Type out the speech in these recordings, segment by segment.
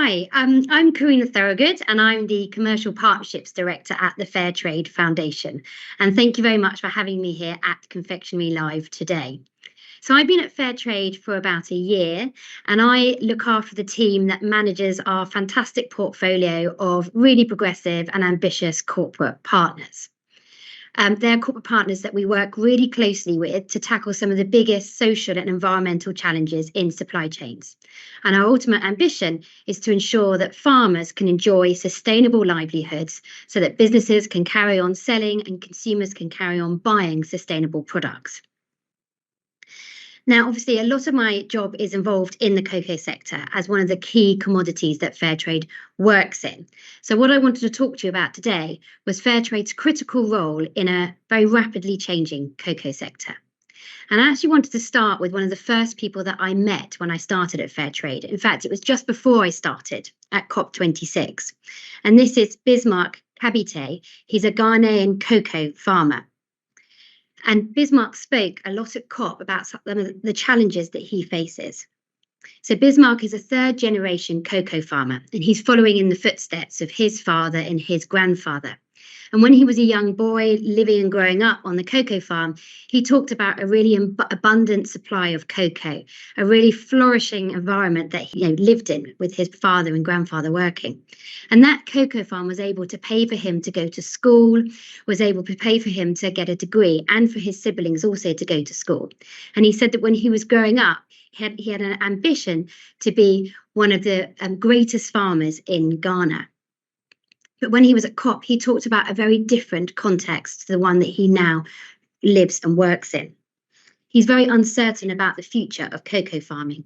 Hi, I'm Kerrina Thorogood, and I'm the Commercial Partnerships Director at the Fairtrade Foundation. And thank you very much for having me here at Confectionery Live today. So I've been at Fairtrade for about a year, and I look after the team that manages our fantastic portfolio of really progressive and ambitious corporate partners. They're corporate partners that we work really closely with to tackle some of the biggest social and environmental challenges in supply chains. And our ultimate ambition is to ensure that farmers can enjoy sustainable livelihoods so that businesses can carry on selling and consumers can carry on buying sustainable products. Now, obviously, a lot of my job is involved in the cocoa sector as one of the key commodities that Fairtrade works in. So what I wanted to talk to you about today was Fairtrade's critical role in a very rapidly changing cocoa sector. And I actually wanted to start with one of the first people that I met when I started at Fairtrade. In fact, it was just before I started at COP26. And this is Bismarck Kabite. He's a Ghanaian cocoa farmer. And Bismarck spoke a lot at COP about some of the challenges that he faces. So Bismarck is a third generation cocoa farmer, and he's following in the footsteps of his father and his grandfather. And when he was a young boy living and growing up on the cocoa farm, he talked about a really abundant supply of cocoa, a really flourishing environment that he lived in with his father and grandfather working. And that cocoa farm was able to pay for him to go to school, was able to pay for him to get a degree, and for his siblings also to go to school. And he said that when he was growing up, he had an ambition to be one of the greatest farmers in Ghana. But when he was at COP, he talked about a very different context to the one that he now lives and works in. He's very uncertain about the future of cocoa farming.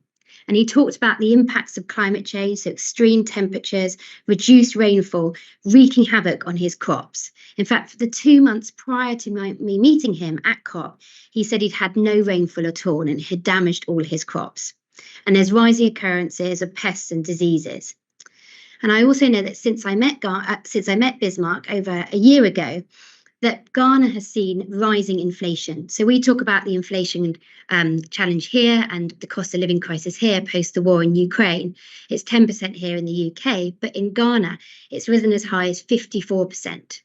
And he talked about the impacts of climate change, so extreme temperatures, reduced rainfall, wreaking havoc on his crops. In fact, for the 2 months prior to me meeting him at COP, he said he'd had no rainfall at all and had damaged all his crops. And there's rising occurrences of pests and diseases. And I also know that since I met Bismarck over a year ago, that Ghana has seen rising inflation. So we talk about the inflation challenge here and the cost of living crisis here post the war in Ukraine. It's 10% here in the UK, but in Ghana, it's risen as high as 54%.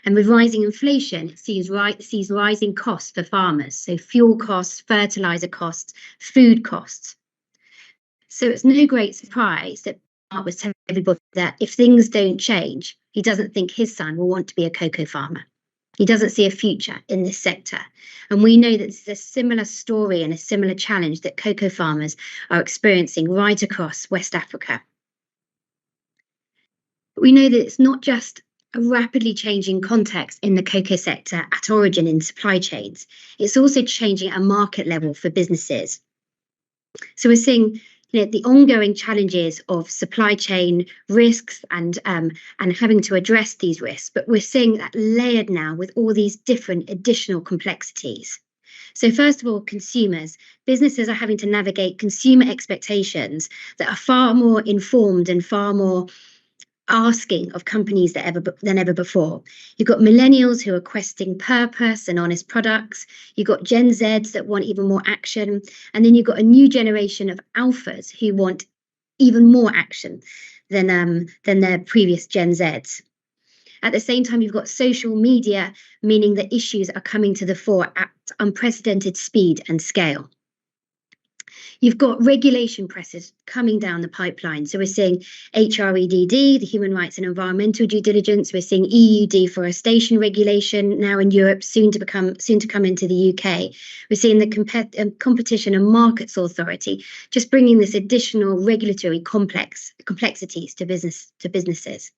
And with rising inflation, it sees rising costs for farmers. So fuel costs, fertilizer costs, food costs. So it's no great surprise that Mark was telling everybody that if things don't change, he doesn't think his son will want to be a cocoa farmer. He doesn't see a future in this sector. And we know that this is a similar story and a similar challenge that cocoa farmers are experiencing right across West Africa. We know that it's not just a rapidly changing context in the cocoa sector at origin in supply chains. It's also changing at a market level for businesses. So we're seeing the ongoing challenges of supply chain risks and having to address these risks, but we're seeing that layered now with all these different additional complexities. So first of all, businesses are having to navigate consumer expectations that are far more informed and far more asking of companies than ever before. You've got millennials who are questing purpose and honest products. You've got Gen Zs that want even more action. And then you've got a new generation of alphas who want even more action than their previous Gen Zs. At the same time, you've got social media, meaning that issues are coming to the fore at unprecedented speed and scale. You've got regulation pressures coming down the pipeline. So we're seeing HREDD, the Human Rights and Environmental Due Diligence. We're seeing EU deforestation regulation now in Europe, soon to come into the UK. We're seeing the Competition and Markets Authority just bringing this additional regulatory complexities to businesses.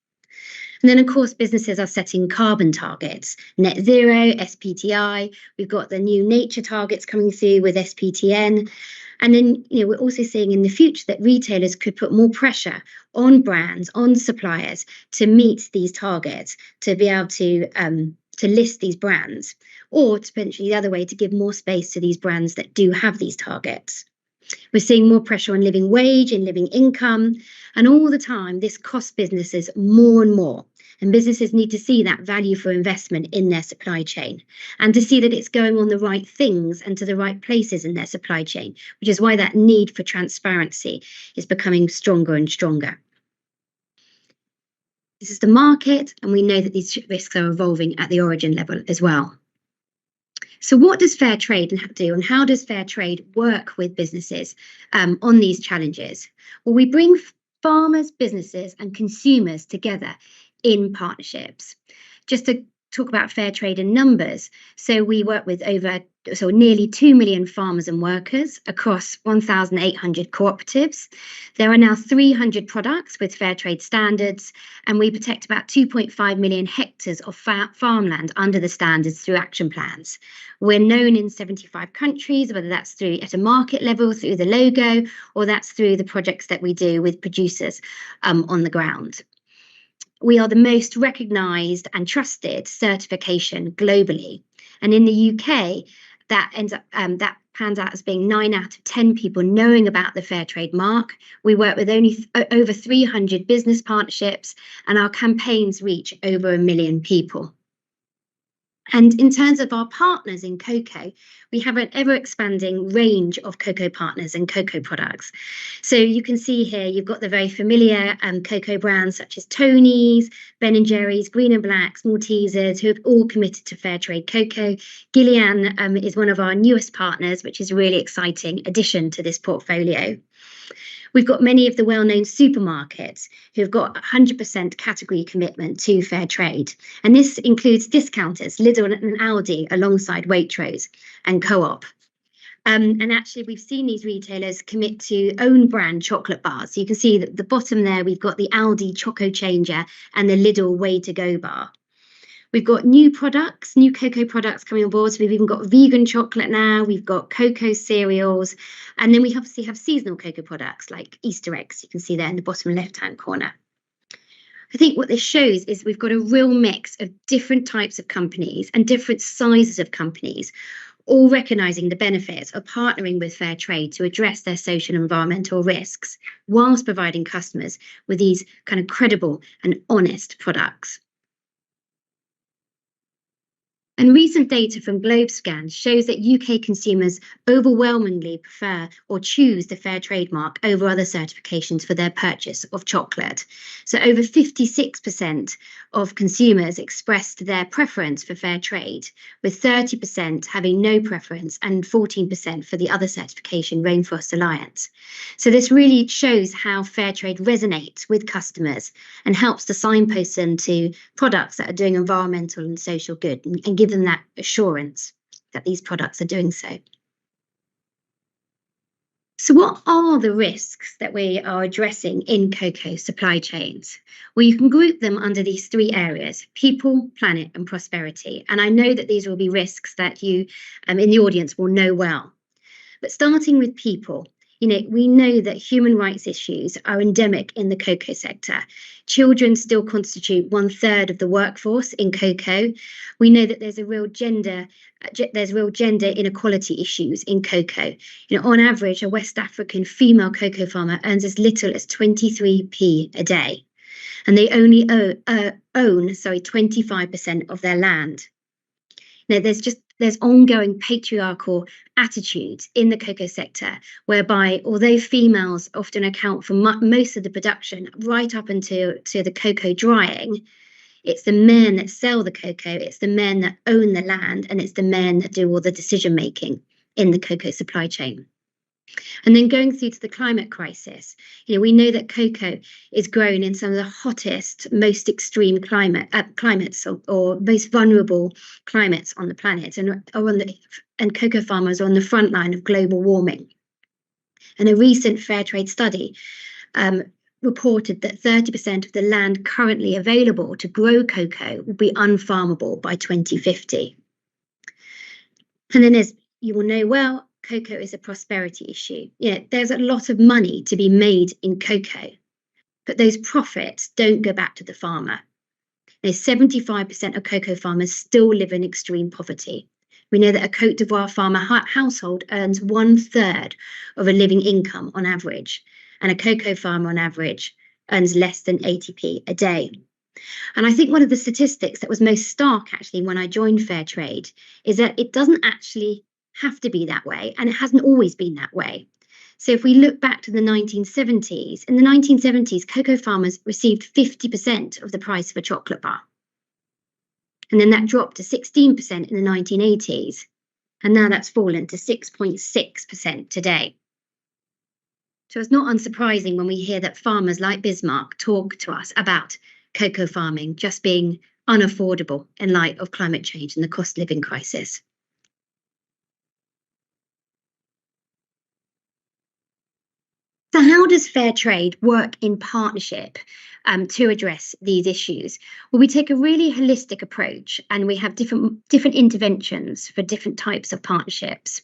And then, of course, businesses are setting carbon targets, net zero, SPTI. We've got the new nature targets coming through with SPTN. And then, we're also seeing in the future that retailers could put more pressure on brands, on suppliers to meet these targets, to be able to list these brands, or potentially the other way, to give more space to these brands that do have these targets. We're seeing more pressure on living wage and living income. And all the time, this costs businesses more and more. And businesses need to see that value for investment in their supply chain and to see that it's going on the right things and to the right places in their supply chain, which is why that need for transparency is becoming stronger and stronger. This is the market, and we know that these risks are evolving at the origin level as well. So what does Fairtrade do, and how does Fairtrade work with businesses on these challenges? Well, we bring farmers, businesses and consumers together in partnerships. Just to talk about Fairtrade in numbers, so we work with nearly 2 million farmers and workers across 1,800 cooperatives. There are now 300 products with Fairtrade standards, and we protect about 2.5 million hectares of farmland under the standards through action plans. We're known in 75 countries, whether that's through at a market level, through the logo, or that's through the projects that we do with producers on the ground. We are the most recognised and trusted certification globally. And in the UK, that pans out as being 9 out of 10 people knowing about the Fairtrade mark. We work with over 300 business partnerships, and our campaigns reach over 1 million people. And in terms of our partners in cocoa, we have an ever-expanding range of cocoa partners and cocoa products. So you can see here, you've got the very familiar cocoa brands such as Tony's, Ben & Jerry's, Green & Black's, Maltesers, who have all committed to Fairtrade cocoa. Gillian is one of our newest partners, which is a really exciting addition to this portfolio. We've got many of the well-known supermarkets who've got 100% category commitment to Fairtrade. And this includes discounters, Lidl and Aldi, alongside Waitrose and Co-op. And actually, we've seen these retailers commit to own brand chocolate bars. So you can see that at the bottom there, we've got the Aldi Choco Changer and the Lidl Way to Go bar. We've got new products, new cocoa products coming on board. So we've even got vegan chocolate now. We've got cocoa cereals. And then we obviously have seasonal cocoa products like Easter eggs. You can see there in the bottom left-hand corner. I think what this shows is we've got a real mix of different types of companies and different sizes of companies, all recognising the benefits of partnering with Fairtrade to address their social and environmental risks, whilst providing customers with these kind of credible and honest products. And recent data from GlobeScan shows that UK consumers overwhelmingly prefer or choose the Fairtrade mark over other certifications for their purchase of chocolate. So over 56% of consumers expressed their preference for Fairtrade, with 30% having no preference and 14% for the other certification, Rainforest Alliance. So this really shows how Fairtrade resonates with customers and helps to signpost them to products that are doing environmental and social good and give them that assurance that these products are doing so. So what are the risks that we are addressing in cocoa supply chains? Well, you can group them under these 3 areas: people, planet and prosperity. And I know that these will be risks that you in the audience will know well. But starting with people, we know that human rights issues are endemic in the cocoa sector. Children still constitute 1/3 of the workforce in cocoa. We know that there's real gender inequality issues in cocoa. On average, a West African female cocoa farmer earns as little as 23p a day, and they only own 25% of their land. Now, there's ongoing patriarchal attitudes in the cocoa sector, whereby although females often account for most of the production right up until the cocoa drying, it's the men that sell the cocoa, it's the men that own the land, and it's the men that do all the decision making in the cocoa supply chain. And then going through to the climate crisis, we know that cocoa is grown in some of the hottest, most extreme climates or most vulnerable climates on the planet, and cocoa farmers are on the front line of global warming. And a recent Fairtrade study reported that 30% of the land currently available to grow cocoa will be unfarmable by 2050. And then, as you will know well, cocoa is a prosperity issue. There's a lot of money to be made in cocoa, but those profits don't go back to the farmer. 75% of cocoa farmers still live in extreme poverty. We know that a Côte d'Ivoire farmer household earns 1/3 of a living income on average, and a cocoa farmer on average earns less than 80p a day. And I think one of the statistics that was most stark actually when I joined Fairtrade is that it doesn't actually have to be that way, and it hasn't always been that way. So if we look back to the 1970s, in the 1970s, cocoa farmers received 50% of the price of a chocolate bar. And then that dropped to 16% in the 1980s. And now that's fallen to 6.6% today. So it's not unsurprising when we hear that farmers like Bismarck talk to us about cocoa farming just being unaffordable in light of climate change and the cost of living crisis. So how does Fairtrade work in partnership to address these issues? Well, we take a really holistic approach and we have different interventions for different types of partnerships.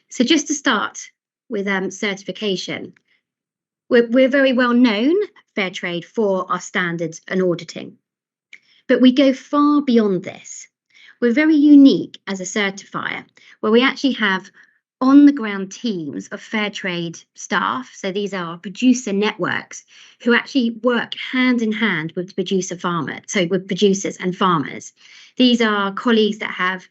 So just to start with certification, we're very well known, Fairtrade, for our standards and auditing. But we go far beyond this. We're very unique as a certifier, where we actually have on-the-ground teams of Fairtrade staff. So these are producer networks who actually work hand in hand with with producers and farmers. These are colleagues that have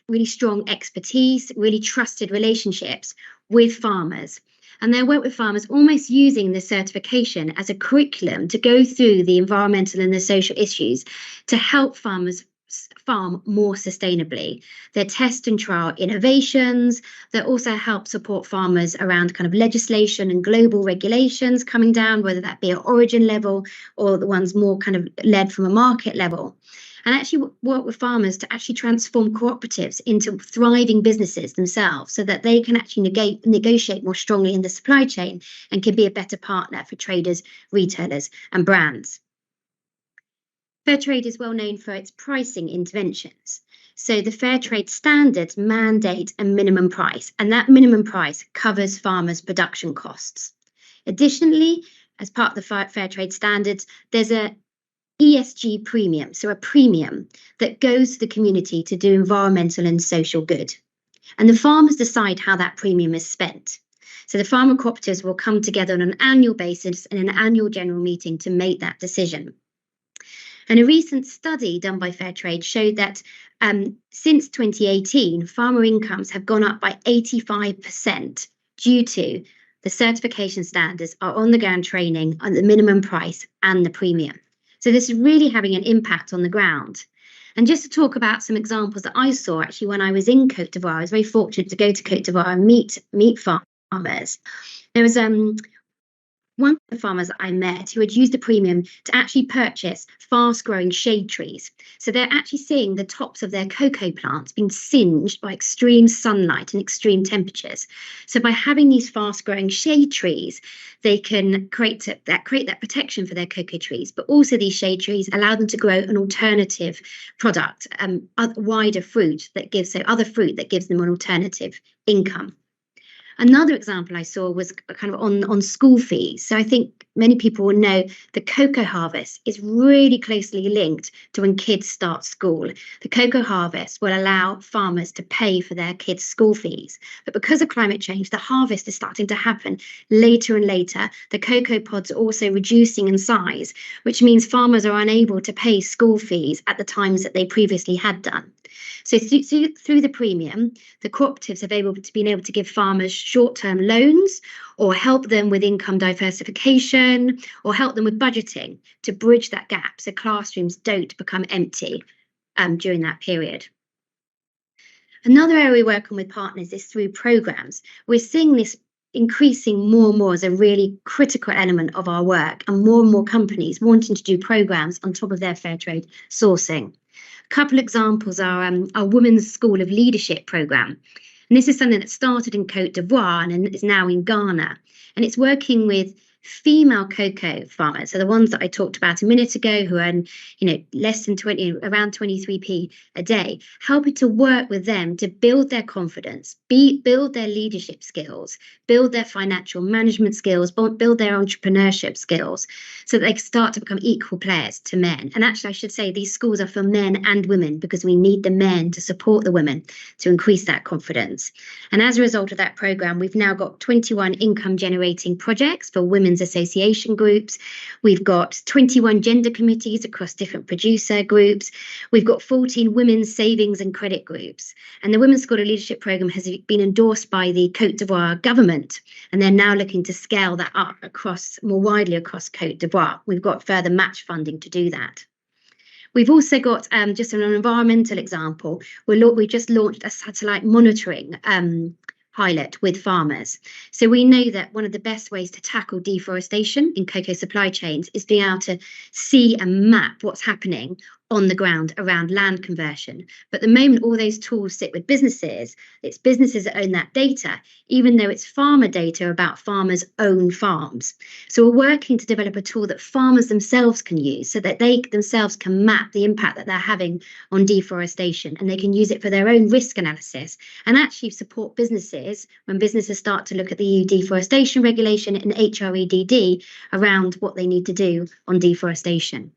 really strong expertise, really trusted relationships with farmers. And they work with farmers almost using the certification as a curriculum to go through the environmental and the social issues to help farmers farm more sustainably. They test and trial innovations that also help support farmers around kind of legislation and global regulations coming down, whether that be at origin level or the ones more kind of led from a market level. And actually work with farmers to actually transform cooperatives into thriving businesses themselves so that they can actually negotiate more strongly in the supply chain and can be a better partner for traders, retailers and brands. Fairtrade is well known for its pricing interventions. So the Fairtrade standards mandate a minimum price, and that minimum price covers farmers' production costs. Additionally, as part of the Fairtrade standards, there's a ESG premium, so a premium that goes to the community to do environmental and social good. And the farmers decide how that premium is spent. So the farmer cooperatives will come together on an annual basis in an annual general meeting to make that decision. And a recent study done by Fairtrade showed that since 2018, farmer incomes have gone up by 85% due to the certification standards, our on-the-ground training, and the minimum price and the premium. So this is really having an impact on the ground. And just to talk about some examples that I saw actually when I was in Côte d'Ivoire, I was very fortunate to go to Côte d'Ivoire and meet farmers. There was one of the farmers that I met who had used a premium to actually purchase fast-growing shade trees. So they're actually seeing the tops of their cocoa plants being singed by extreme sunlight and extreme temperatures. So by having these fast-growing shade trees, they can create that protection for their cocoa trees, but also these shade trees allow them to grow an alternative product, other fruit that gives them an alternative income. Another example I saw was kind of on school fees. So I think many people will know the cocoa harvest is really closely linked to when kids start school. The cocoa harvest will allow farmers to pay for their kids' school fees. But because of climate change, the harvest is starting to happen later and later. The cocoa pods are also reducing in size, which means farmers are unable to pay school fees at the times that they previously had done. So through the premium, the cooperatives have been able to give farmers short-term loans or help them with income diversification or help them with budgeting to bridge that gap so classrooms don't become empty during that period. Another area we're working with partners is through programs. We're seeing this increasing more and more as a really critical element of our work, and more companies wanting to do programs on top of their Fairtrade sourcing. A couple examples are our Women's School of Leadership programme. And this is something that started in Côte d'Ivoire and is now in Ghana. And it's working with female cocoa farmers, so the ones that I talked about a minute ago who earn, less than around 23p a day, helping to work with them to build their confidence, build their leadership skills, build their financial management skills, build their entrepreneurship skills, so that they can start to become equal players to men. And actually, I should say these schools are for men and women because we need the men to support the women to increase that confidence. And as a result of that programme, we've now got 21 income generating projects for women's women's association groups. We've got 21 gender committees across different producer groups. We've got 14 women's savings and credit groups. And the Women's School of Leadership programme has been endorsed by the Côte d'Ivoire government, and they're now looking to scale that up more widely across Côte d'Ivoire. We've got further match funding to do that. We've also got, just an environmental example, we just launched a satellite monitoring pilot with farmers. So we know that one of the best ways to tackle deforestation in cocoa supply chains is being able to see and map what's happening on the ground around land conversion. But the moment all those tools sit with businesses, it's businesses that own that data, even though it's farmer data about farmers' own farms. So we're working to develop a tool that farmers themselves can use so that they themselves can map the impact that they're having on deforestation, and they can use it for their own risk analysis and actually support businesses when businesses start to look at the EU deforestation regulation and HREDD around what they need to do on deforestation.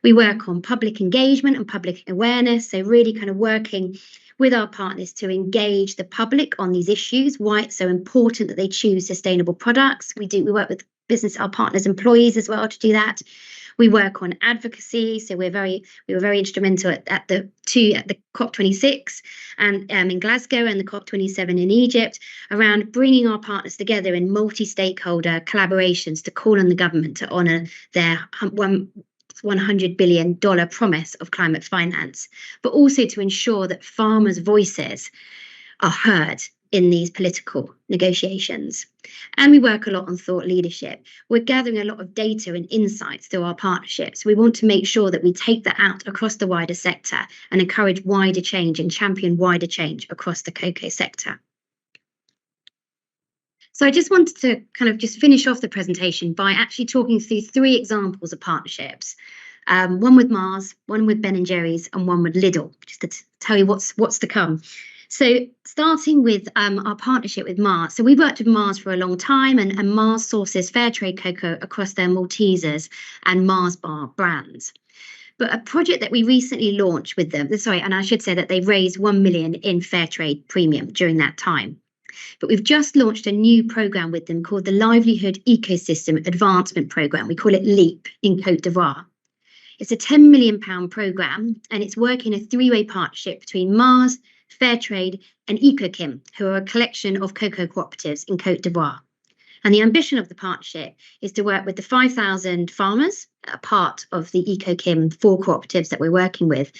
We work on public engagement and public awareness, so really kind of working with our partners to engage the public on these issues, why it's so important that they choose sustainable products. We work with our partners' employees as well to do that. We work on advocacy, so we were very instrumental at the COP26 and in Glasgow and the COP27 in Egypt around bringing our partners together in multi-stakeholder collaborations to call on the government to honour their $100 billion promise of climate finance, but also to ensure that farmers' voices are heard in these political negotiations. And we work a lot on thought leadership. We're gathering a lot of data and insights through our partnerships. We want to make sure that we take that out across the wider sector and encourage wider change and champion wider change across the cocoa sector. So I just wanted to kind of just finish off the presentation by actually talking through 3 examples of partnerships. One with Mars, one with Ben & Jerry's, and one with Lidl, just to tell you what's to come. So starting with our partnership with Mars. So we've worked with Mars for a long time, and Mars sources Fairtrade cocoa across their Maltesers and Mars bar brands. But a project that we recently launched with them, and I should say that they've raised 1 million in Fairtrade premium during that time. But we've just launched a new programme with them called the Livelihood Ecosystem Advancement Programme. We call it LEAP in Côte d'Ivoire. It's a £10 million programme, and it's working a 3-way partnership between Mars, Fairtrade and EcoKim, who are a collection of cocoa cooperatives in Côte d'Ivoire. And the ambition of the partnership is to work with the 5,000 farmers, a part of the EcoKim 4 cooperatives that we're working with.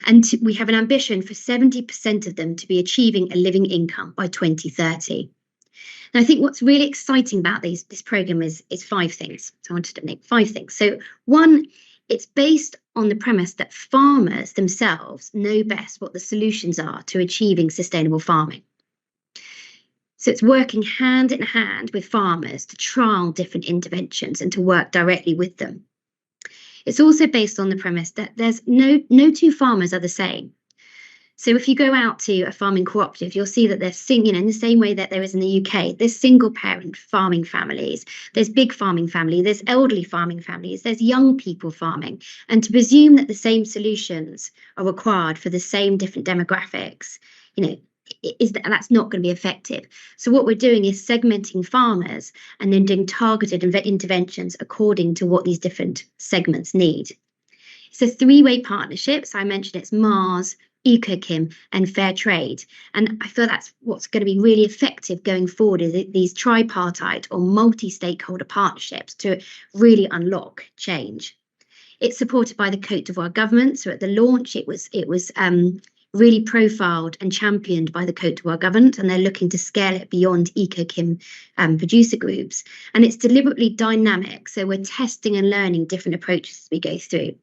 And we have an ambition for 70% of them to be achieving a living income by 2030. And I think what's really exciting about this programme is 5 things. So I wanted to make 5 things. So one, it's based on the premise that farmers themselves know best what the solutions are to achieving sustainable farming. So it's working hand in hand with farmers to trial different interventions and to work directly with them. It's also based on the premise that there's no 2 farmers are the same. So if you go out to a farming cooperative, you'll see that there's, in the same way that there is in the UK, there's single parent farming families, there's big farming family, there's elderly farming families, there's young people farming. And to presume that the same solutions are required for the same different demographics, that's not going to be effective. So what we're doing is segmenting farmers and then doing targeted interventions according to what these different segments need. It's a 3-way partnership. So I mentioned it's Mars, EcoKim and Fairtrade. And I feel that's what's going to be really effective going forward, is these tripartite or multi-stakeholder partnerships to really unlock change. It's supported by the Côte d'Ivoire government. So at the launch, it was really profiled and championed by the Côte d'Ivoire government, and they're looking to scale it beyond EcoKim producer groups. And it's deliberately dynamic. So we're testing and learning different approaches as we go through.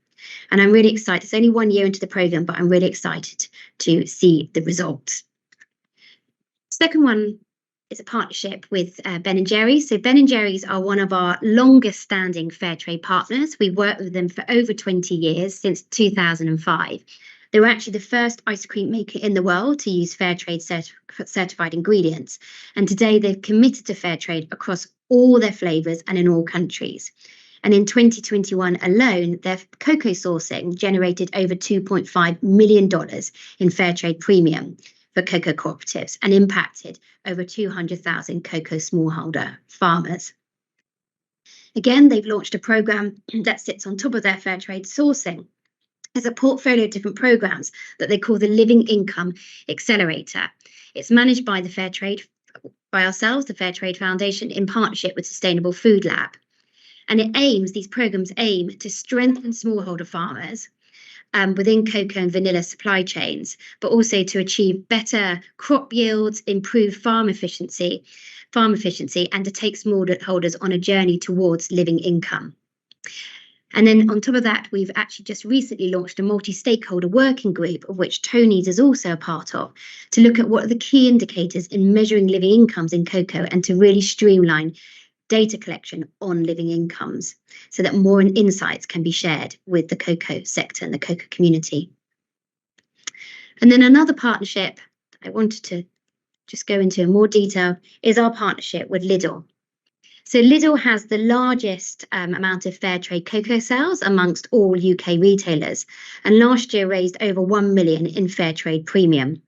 And I'm really excited. It's only 1 year into the programme, but I'm really excited to see the results. Second one is a partnership with Ben & Jerry's. So Ben & Jerry's are one of our longest standing Fairtrade partners. We've worked with them for over 20 years, since 2005. They were actually the first ice cream maker in the world to use Fairtrade certified ingredients. And today they've committed to Fairtrade across all their flavours and in all countries. And in 2021 alone, their cocoa sourcing generated over $2.5 million in Fairtrade premium for cocoa cooperatives and impacted over 200,000 cocoa smallholder farmers. Again, they've launched a programme that sits on top of their Fairtrade sourcing. There's a portfolio of different programmes that they call the Living Income Accelerator. It's managed by the Fairtrade, by ourselves, the Fairtrade Foundation, in partnership with Sustainable Food Lab. And these programmes aim to strengthen smallholder farmers within cocoa and vanilla supply chains, but also to achieve better crop yields, improve farm efficiency, and to take smallholders on a journey towards living income. And then on top of that, we've actually just recently launched a multi-stakeholder working group, of which Tony's is also a part of, to look at what are the key indicators in measuring living incomes in cocoa and to really streamline data collection on living incomes so that more insights can be shared with the cocoa sector and the cocoa community. And then another partnership I wanted to just go into in more detail is our partnership with Lidl. So Lidl has the largest amount of fair trade cocoa sales amongst all UK retailers, and last year raised over 1 million in fair trade premium.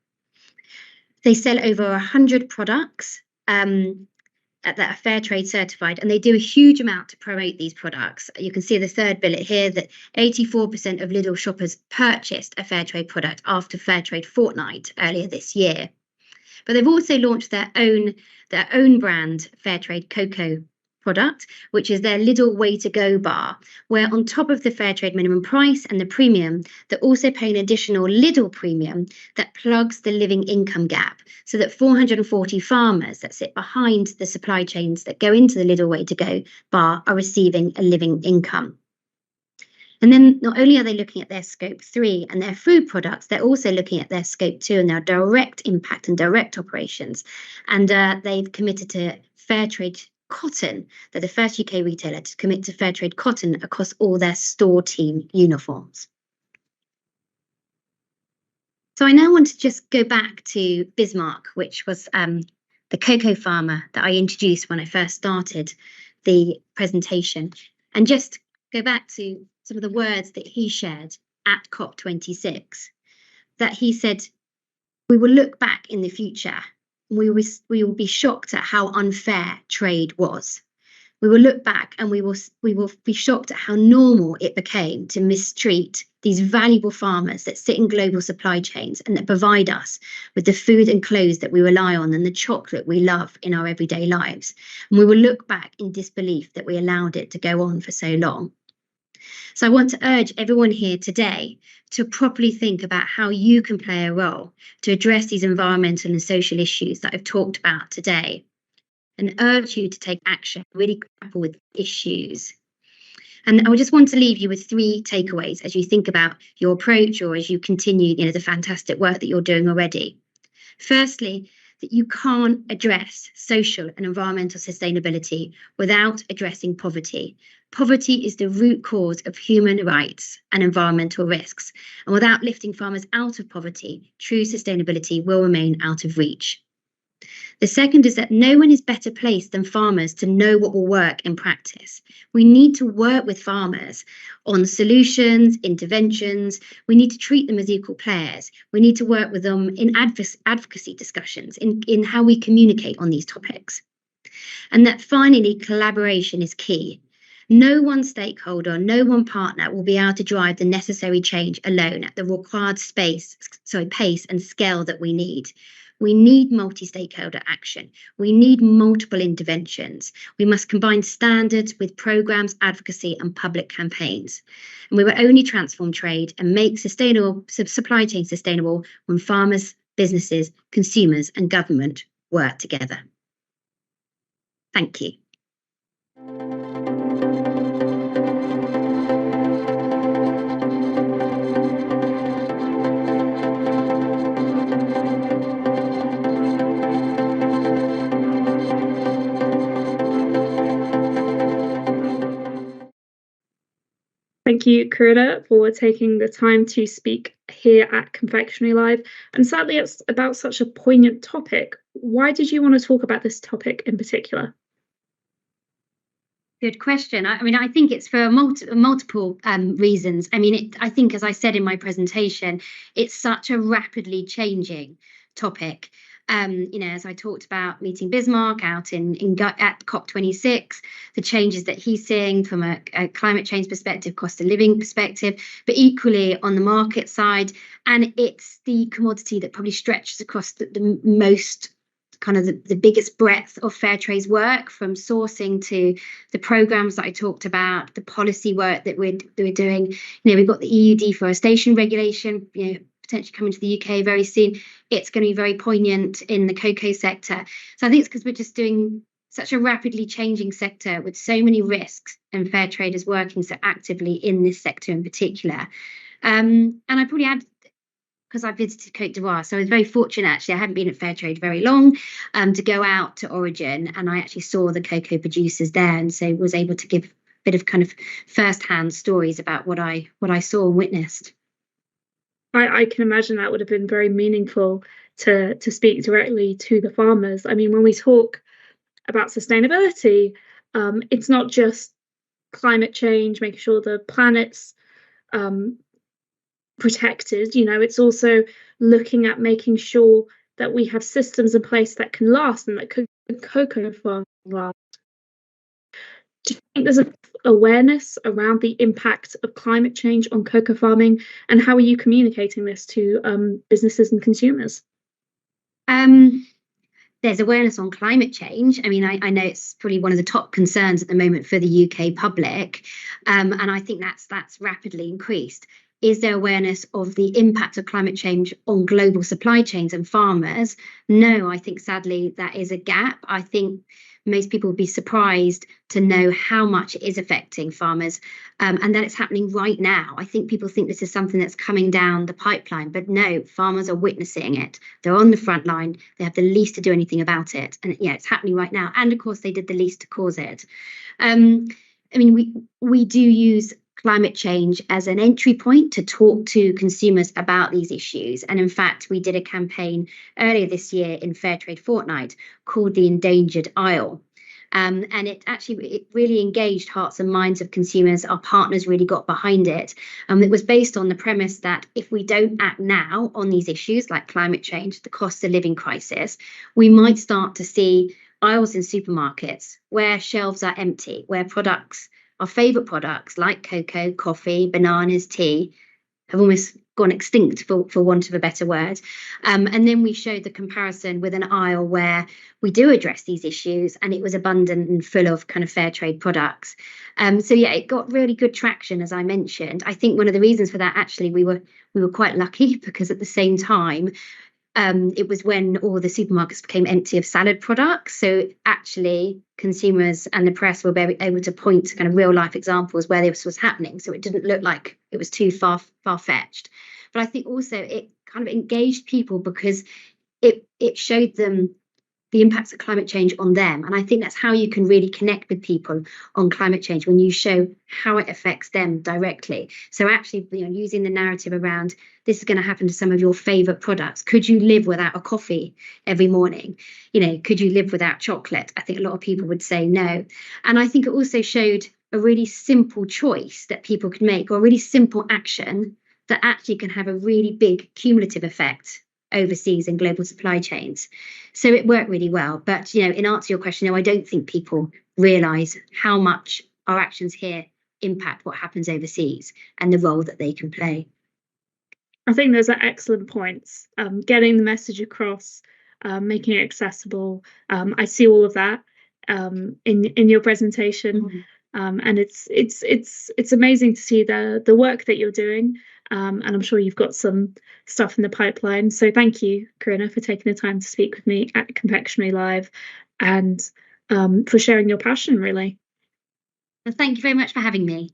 They sell over 100 products that are fair trade certified, and they do a huge amount to promote these products. You can see the third bullet here that 84% of Lidl shoppers purchased a fair trade product after Fair Trade Fortnight earlier this year. But they've also launched their own brand fair trade cocoa product, which is their Lidl Way to Go bar, where on top of the fair trade minimum price and the premium, they're also paying an additional Lidl premium that plugs the living income gap, so that 440 farmers that sit behind the supply chains that go into the Lidl Way to Go bar are receiving a living income. And then not only are they looking at their scope 3 and their food products, they're also looking at their scope 2 and their direct impact and direct operations. And they've committed to fair trade cotton. They're the first UK retailer to commit to fair trade cotton across all their store team uniforms. So I now want to just go back to Bismarck, which was the cocoa farmer that I introduced when I first started the presentation, and just go back to some of the words that he shared at COP26, that he said, we will look back in the future, and we will be shocked at how unfair trade was. We will look back and we will be shocked at how normal it became to mistreat these valuable farmers that sit in global supply chains and that provide us with the food and clothes that we rely on and the chocolate we love in our everyday lives. And we will look back in disbelief that we allowed it to go on for so long. So I want to urge everyone here today to properly think about how you can play a role to address these environmental and social issues that I've talked about today, and urge you to take action, really grapple with issues. And I just want to leave you with 3 takeaways as you think about your approach or as you continue, the fantastic work that you're doing already. Firstly, that you can't address social and environmental sustainability without addressing poverty. Poverty is the root cause of human rights and environmental risks. And without lifting farmers out of poverty, true sustainability will remain out of reach. The second is that no one is better placed than farmers to know what will work in practice. We need to work with farmers on solutions, interventions. We need to treat them as equal players. We need to work with them in advocacy discussions, in how we communicate on these topics. And that finally, collaboration is key. No one stakeholder, no one partner will be able to drive the necessary change alone at the required pace and scale that we need. We need multi-stakeholder action. We need multiple interventions. We must combine standards with programs, advocacy, and public campaigns. And we will only transform trade and make supply chain sustainable when farmers, businesses, consumers, and government work together. Thank you. Thank you, Kerrina, for taking the time to speak here at Confectionery Live. And sadly, it's about such a poignant topic. Why did you want to talk about this topic in particular? Good question. I think it's for multiple reasons. I think, as I said in my presentation, it's such a rapidly changing topic. As I talked about meeting Bismarck out at COP26, the changes that he's seeing from a climate change perspective, cost of living perspective, but equally on the market side. And it's the commodity that probably stretches across the most kind of the biggest breadth of Fairtrade's work, from sourcing to the programs that I talked about, the policy work that we're doing. We've got the EU deforestation regulation, potentially coming to the UK very soon. It's going to be very poignant in the cocoa sector. So I think it's because we're just doing such a rapidly changing sector with so many risks, and Fairtrade is working so actively in this sector in particular. And I probably add, because I visited Côte d'Ivoire, so I was very fortunate, actually. I hadn't been at Fairtrade very long, to go out to Origin, and I actually saw the cocoa producers there, and so was able to give a bit of kind of first-hand stories about what I saw and witnessed. I can imagine that would have been very meaningful to speak directly to the farmers. I mean, when we talk about sustainability, it's not just climate change, making sure the planet's protected. It's also looking at making sure that we have systems in place that can last and that cocoa farm last. Do you think there's an awareness around the impact of climate change on cocoa farming, and how are you communicating this to businesses and consumers? There's awareness on climate change. I mean, I know it's probably one of the top concerns at the moment for the UK public, and I think that's rapidly increased. Is there awareness of the impact of climate change on global supply chains and farmers? No, I think sadly that is a gap. I think most people would be surprised to know how much it is affecting farmers, and that it's happening right now. I think people think this is something that's coming down the pipeline, but no, farmers are witnessing it. They're on the front line. They have the least to do anything about it. And yeah, it's happening right now. And of course, they did the least to cause it. I mean, we do use climate change as an entry point to talk to consumers about these issues. And in fact, we did a campaign earlier this year in Fairtrade Fortnight called the Endangered Aisle. And it really engaged hearts and minds of consumers. Our partners really got behind it. It was based on the premise that if we don't act now on these issues like climate change, the cost of living crisis, we might start to see aisles in supermarkets where shelves are empty, where products, our favourite products like cocoa, coffee, bananas, tea, have almost gone extinct, for want of a better word. And then we showed the comparison with an aisle where we do address these issues, and it was abundant and full of kind of fair trade products. So yeah, it got really good traction, as I mentioned. I think one of the reasons for that, actually, we were quite lucky, because at the same time, it was when all the supermarkets became empty of salad products. So actually, consumers and the press were able to point to kind of real life examples where this was happening. So it didn't look like it was too far-fetched. But I think also it kind of engaged people, because it showed them the impacts of climate change on them. And I think that's how you can really connect with people on climate change, when you show how it affects them directly. So actually, using the narrative around this is going to happen to some of your favorite products. Could you live without a coffee every morning? Could you live without chocolate? I think a lot of people would say no. And I think it also showed a really simple choice that people could make, or a really simple action that actually can have a really big cumulative effect overseas in global supply chains. So it worked really well. But, in answer to your question, no, I don't think people realise how much our actions here impact what happens overseas and the role that they can play. I think those are excellent points. Getting the message across, making it accessible. I see all of that in your presentation, and it's amazing to see the work that you're doing. And I'm sure you've got some stuff in the pipeline. So thank you, Kerrina, for taking the time to speak with me at Confectionery Live, and for sharing your passion, really. Well, thank you very much for having me.